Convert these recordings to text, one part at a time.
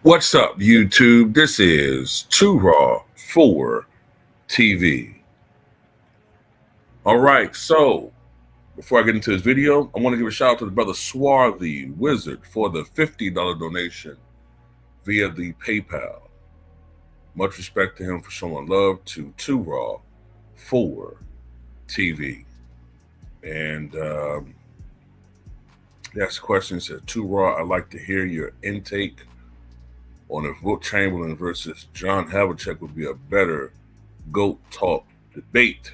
What's up, YouTube? This is Too Raw for TV. All right, so before I get into this video, I want to give a shout out to the brother Swarthy Wizard for the $50 donation via the PayPal. Much respect to him for showing love to Too Raw for TV. And he asked a question, says, Too Raw, I'd like to hear your intake on if Wilt Chamberlain versus John Havlicek would be a better GOAT talk debate.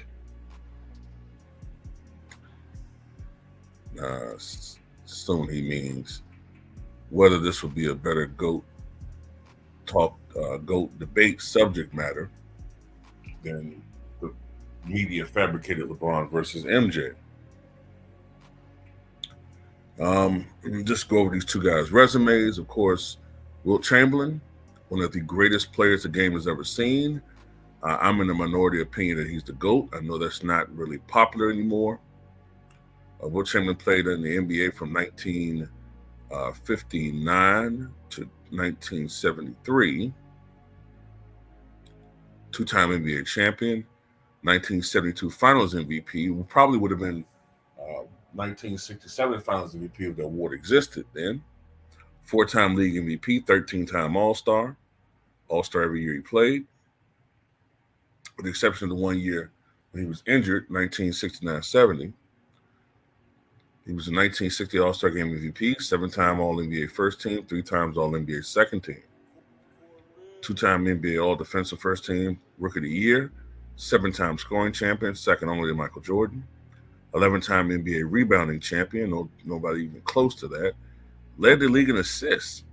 Soon he means whether this would be a better GOAT talk, GOAT debate subject matter than the media fabricated LeBron versus MJ. Just go over these two guys' resumes. Of course, Wilt Chamberlain, one of the greatest players the game has ever seen. I'm in the minority opinion that he's the GOAT. I know that's not really popular anymore. Wilt Chamberlain played in the NBA from 1959 to 1973. Two-time NBA champion, 1972 Finals MVP. Probably would have been 1967 Finals MVP if the award existed then. Four-time league MVP, 13-time All-Star. All-Star every year he played, with the exception of the 1 year when he was injured, 1969-70. He was a 1960 All-Star Game MVP, 7-time All-NBA first team, 3 times All-NBA second team. 2-time NBA All-Defensive first team, Rookie of the Year, 7-time scoring champion, second only to Michael Jordan. 11-time NBA rebounding champion, nobody even close to that. Led the league in assists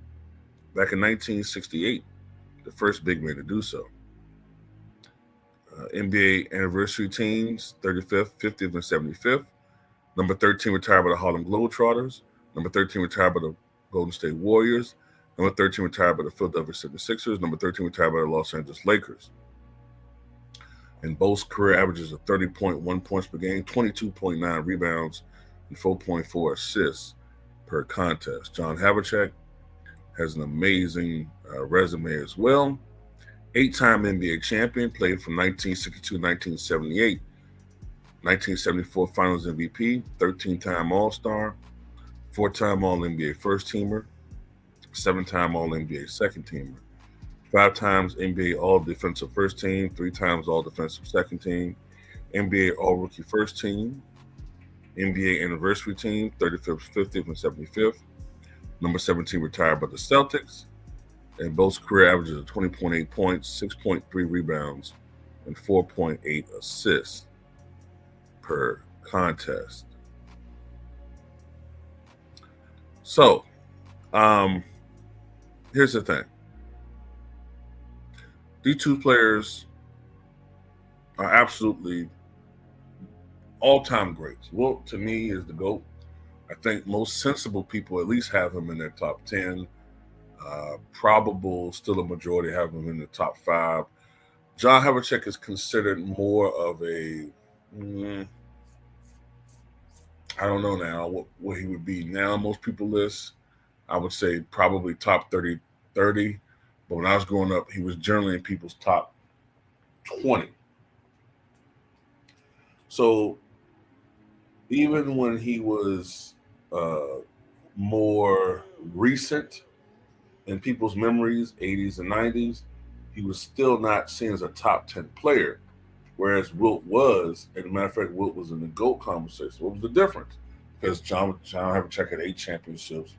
back in 1968, the first big man to do so. NBA anniversary teams, 35th, 50th, and 75th. Number 13 retired by the Harlem Globetrotters. Number 13 retired by the Golden State Warriors. Number 13 retired by the Philadelphia 76ers. Number 13 retired by the Los Angeles Lakers. And both career averages of 30.1 points per game, 22.9 rebounds, and 4.4 assists per contest. John Havlicek has an amazing resume as well. 8-time NBA champion, played from 1962 to 1978. 1974 Finals MVP, 13-time All-Star, 4-time All-NBA first teamer, 7-time All-NBA second teamer, 5 times NBA All-Defensive first team, 3 times All-Defensive second team, NBA All-Rookie first team, NBA anniversary team, 35th, 50th, and 75th. Number 17 retired by the Celtics. And both career averages of 20.8 points, 6.3 rebounds, and 4.8 assists per contest. So, here's the thing. These two players are absolutely all-time greats. Wilt, to me, is the GOAT. I think most sensible people at least have him in their top 10. Probable, still a majority have him in the top 5. John Havlicek is considered more of a, I don't know now what he would be now. Most people list, I would say probably top 30. But when I was growing up, he was generally in people's top 20. So even when he was more recent in people's memories, 80s and 90s, he was still not seen as a top 10 player, whereas Wilt was. As a matter of fact, Wilt was in the GOAT conversation. What was the difference? Because John Havlicek had 8 championships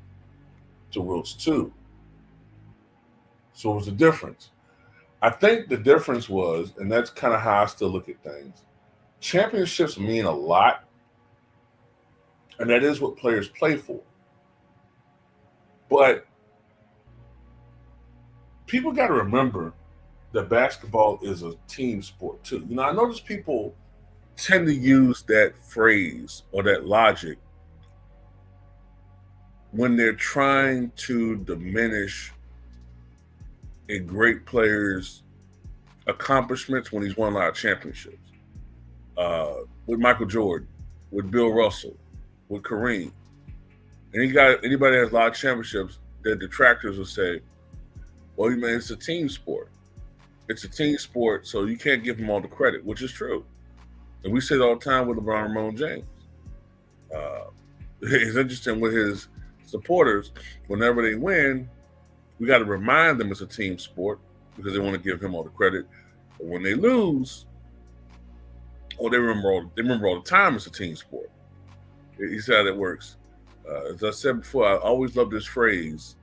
to Wilt's 2. So what was the difference? I think the difference was, and that's kind of how I still look at things, championships mean a lot, and that is what players play for. But people got to remember that basketball is a team sport too. I notice people tend to use that phrase or that logic when they're trying to diminish a great player's accomplishments when he's won a lot of championships. With Michael Jordan, with Bill Russell, with Kareem. Anybody that has a lot of championships, their detractors will say, Well, man, it's a team sport. It's a team sport, so you can't give him all the credit, which is true. And we say it all the time with LeBron and Ramon James. It's interesting with his supporters. Whenever they win, we got to remind them it's a team sport because they want to give him all the credit. But when they lose, they remember all the time it's a team sport. You see how that works. As I said before, I always love this phrase: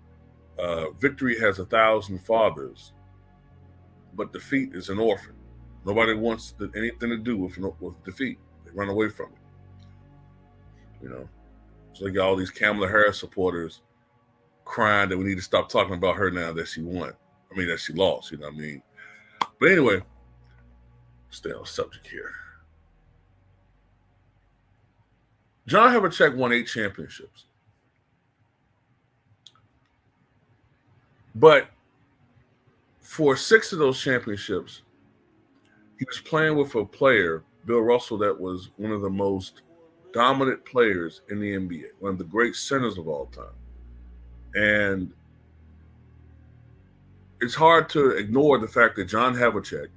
"Victory has 1,000 fathers, but defeat is an orphan." Nobody wants anything to do with defeat. They run away from it. You know, so you got all these Kamala Harris supporters crying that we need to stop talking about her now that she won. I mean, that she lost. You know what I mean? But anyway, stay on subject here. John Havlicek won 8 championships. But for 6 of those championships, he was playing with a player, Bill Russell, that was one of the most dominant players in the NBA, one of the great centers of all time. And it's hard to ignore the fact that John Havlicek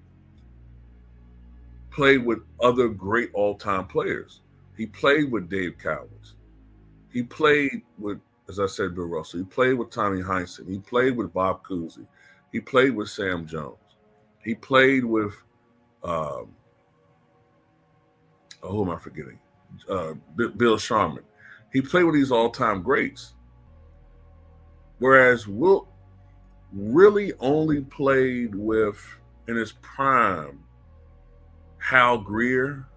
played with other great all-time players. He played with Dave Cowens. He played with, as I said, Bill Russell. He played with Tommy Heinsohn. He played with Bob Cousy. He played with Sam Jones. He played with, who am I forgetting? Bill Sharman. He played with these all-time greats. Whereas Wilt really only played with, in his prime, Hal Greer.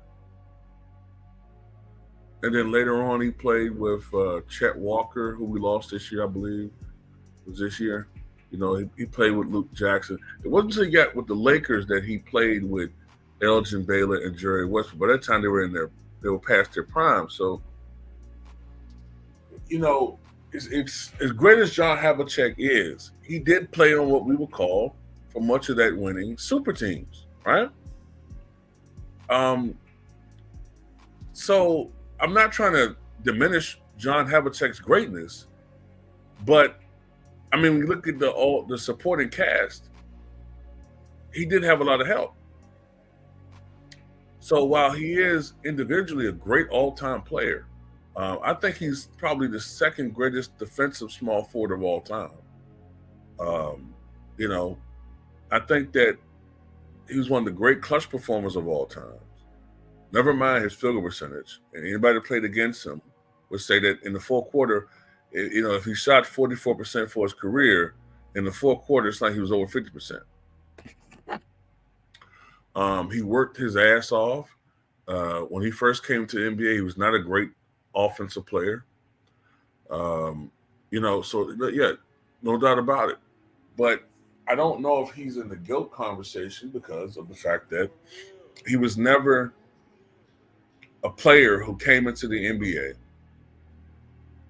And then later on, he played with Chet Walker, who we lost this year, I believe. It was this year. You know, he played with Luke Jackson. It wasn't until he got with the Lakers that he played with Elgin Baylor and Jerry Westbrook. By that time, they were past their prime. So, you know, it's as great as John Havlicek is, he did play on what we would call, for much of that winning, super teams, right? So I'm not trying to diminish John Havlicek's greatness, but I mean, when you look at the supporting cast, he did have a lot of help. So while he is individually a great all-time player, I think he's probably the second greatest defensive small forward of all time. You know, I think that he was one of the great clutch performers of all time. Never mind his field goal percentage. And anybody that played against him would say that in the fourth quarter, you know, if he shot 44% for his career, in the fourth quarter, it's like he was over 50%. He worked his ass off. When he first came to the NBA, he was not a great offensive player. You know, so yeah, no doubt about it. But I don't know if he's in the GOAT conversation because of the fact that he was never a player who came into the NBA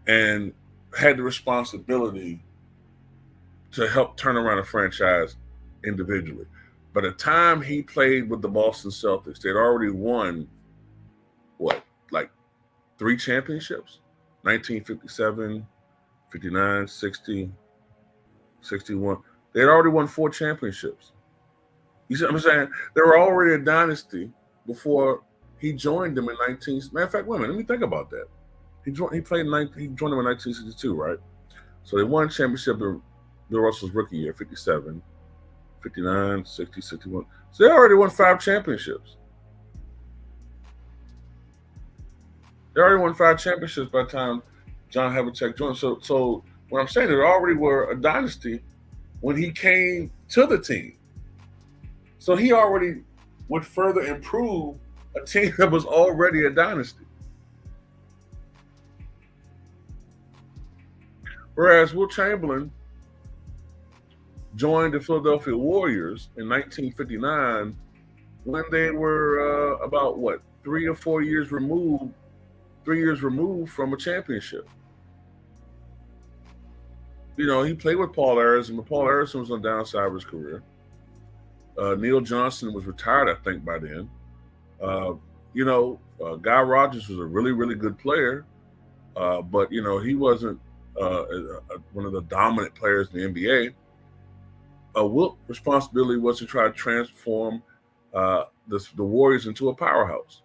and had the responsibility to help turn around a franchise individually. By the time he played with the Boston Celtics, they'd already won, like 3 championships? 1957, 59, 60, 61. They had already won 4 championships. You see what I'm saying? They were already a dynasty before he joined them in 19. Matter of fact, wait a minute, let me think about that. He joined them in 1962, right? So they won a championship in Bill Russell's rookie year, 57, 59, 60, 61. So they already won 5 championships. They already won 5 championships by the time John Havlicek joined. So what I'm saying, they already were a dynasty when he came to the team. So he already would further improve a team that was already a dynasty. Whereas Wilt Chamberlain joined the Philadelphia Warriors in 1959 when they were about 3 or 4 years removed, 3 years removed from a championship. You know, he played with Paul Harrison, but Paul Harrison was on the downside of his career. Neil Johnson was retired, I think, by then. You know, Guy Rogers was a really, really good player, but, you know, he wasn't one of the dominant players in the NBA. Wilt's responsibility was to try to transform the Warriors into a powerhouse.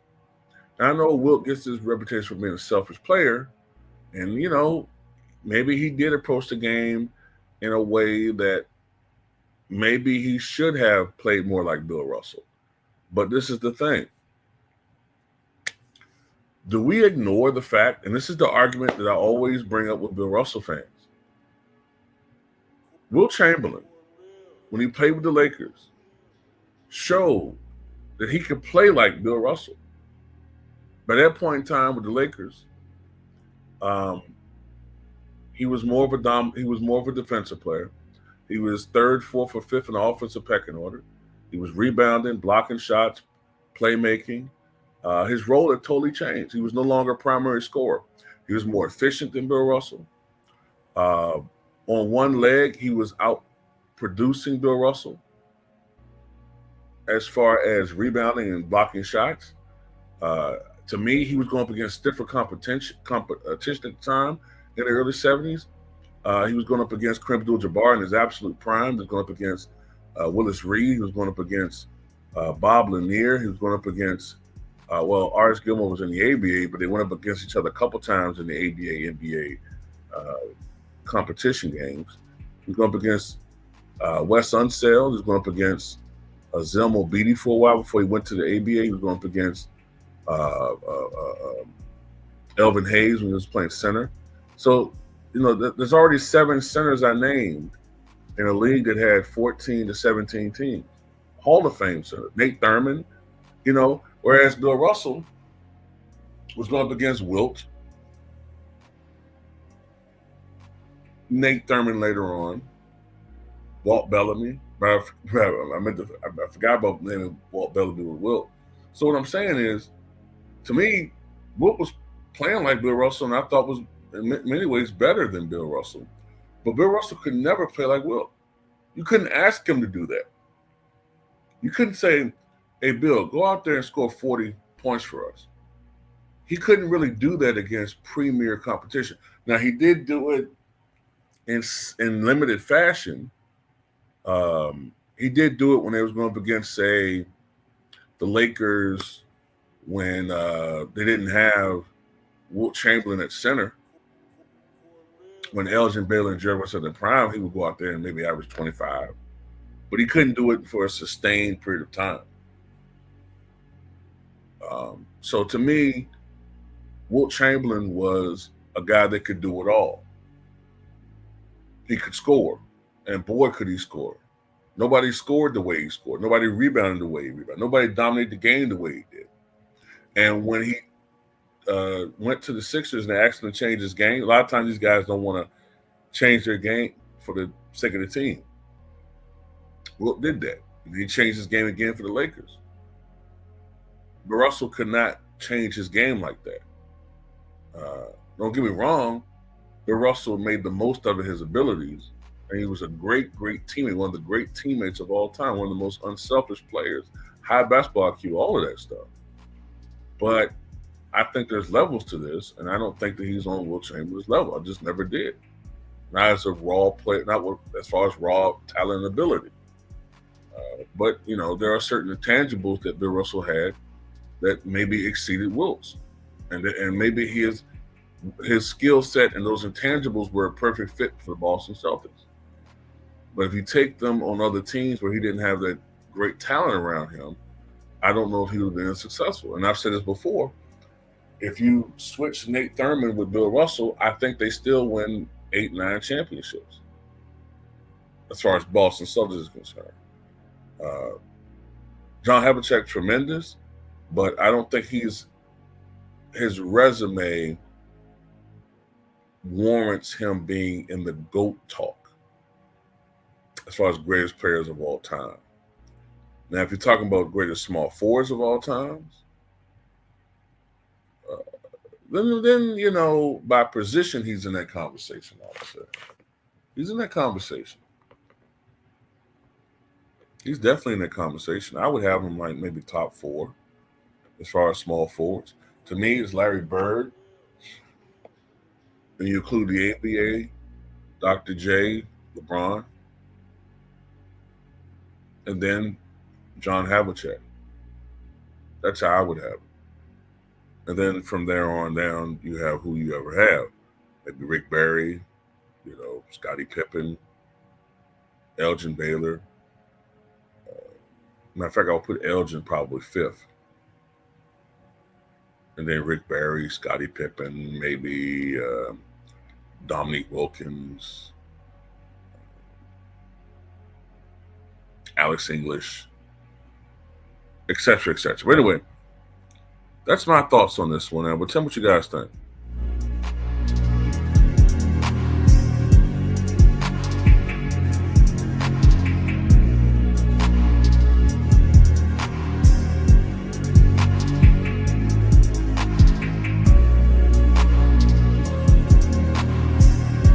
Now, I know Wilt gets his reputation for being a selfish player, and maybe he did approach the game in a way that maybe he should have played more like Bill Russell. But this is the thing. Do we ignore the fact, and this is the argument that I always bring up with Bill Russell fans? Wilt Chamberlain, when he played with the Lakers, showed that he could play like Bill Russell. By that point in time with the Lakers, he was more of a defensive player. He was third, fourth, or fifth in the offensive pecking order. He was rebounding, blocking shots, playmaking. His role had totally changed. He was no longer a primary scorer. He was more efficient than Bill Russell. On one leg, he was out producing Bill Russell as far as rebounding and blocking shots. To me, he was going up against stiffer competition at the time in the early 70s. He was going up against Kareem Abdul-Jabbar in his absolute prime. He was going up against Willis Reed. He was going up against Bob Lanier. He was going up against, Artis Gilmore was in the ABA, but they went up against each other a couple times in the ABA, NBA competition games. He was going up against Wes Unseld. He was going up against Zelmo Beatty for a while before he went to the ABA. He was going up against Elvin Hayes when he was playing center. So, there's already 7 centers I named in a league that had 14 to 17 teams. Hall of Fame center. Nate Thurman, whereas Bill Russell was going up against Wilt, Nate Thurman later on, Walt Bellamy. I forgot about naming Walt Bellamy with Wilt. So what I'm saying is, to me, Wilt was playing like Bill Russell, and I thought was in many ways better than Bill Russell. But Bill Russell could never play like Wilt. You couldn't ask him to do that. You couldn't say, hey, Bill, go out there and score 40 points for us. He couldn't really do that against premier competition. Now, he did do it in limited fashion. He did do it when they was going up against, say, the Lakers when they didn't have Wilt Chamberlain at center. When Elgin Baylor and Jerry West in prime, he would go out there and maybe average 25. But he couldn't do it for a sustained period of time. So to me, Wilt Chamberlain was a guy that could do it all. He could score, and boy, could he score. Nobody scored the way he scored. Nobody rebounded the way he rebounded. Nobody dominated the game the way he did. And when he went to the Sixers and they asked him to change his game, a lot of times these guys don't want to change their game for the sake of the team. Wilt did that. He changed his game again for the Lakers. But Russell could not change his game like that. Don't get me wrong, but Russell made the most of his abilities, and he was a great, great teammate, one of the great teammates of all time, one of the most unselfish players, high basketball IQ, all of that stuff. But I think there's levels to this, and I don't think that he's on Wilt Chamberlain's level. I just never did. Not as a raw player, not as far as raw talent and ability. But, there are certain intangibles that Bill Russell had that maybe exceeded Wilt's. And maybe his skill set and those intangibles were a perfect fit for the Boston Celtics. But if you take them on other teams where he didn't have that great talent around him, I don't know if he would have been successful. And I've said this before. If you switch Nate Thurman with Bill Russell, I think they still win 8-9 championships as far as Boston Celtics is concerned. John Havlicek, tremendous, but I don't think his resume warrants him being in the GOAT talk as far as greatest players of all time. Now, if you're talking about greatest small forwards of all times, then by position, he's in that conversation, I would say. He's in that conversation. He's definitely in that conversation. I would have him like maybe top 4 as far as small forwards. To me, it's Larry Bird. And you include the ABA, Dr. J, LeBron. and then John Havlicek. That's how I would have it. And then from there on down, you have who you ever have. Maybe Rick Barry, Scottie Pippen, Elgin Baylor. Matter of fact, I'll put Elgin probably fifth. And then Rick Barry, Scottie Pippen, maybe Dominique Wilkins, Alex English, etc., etc. But anyway, that's my thoughts on this one. But tell me what you guys think.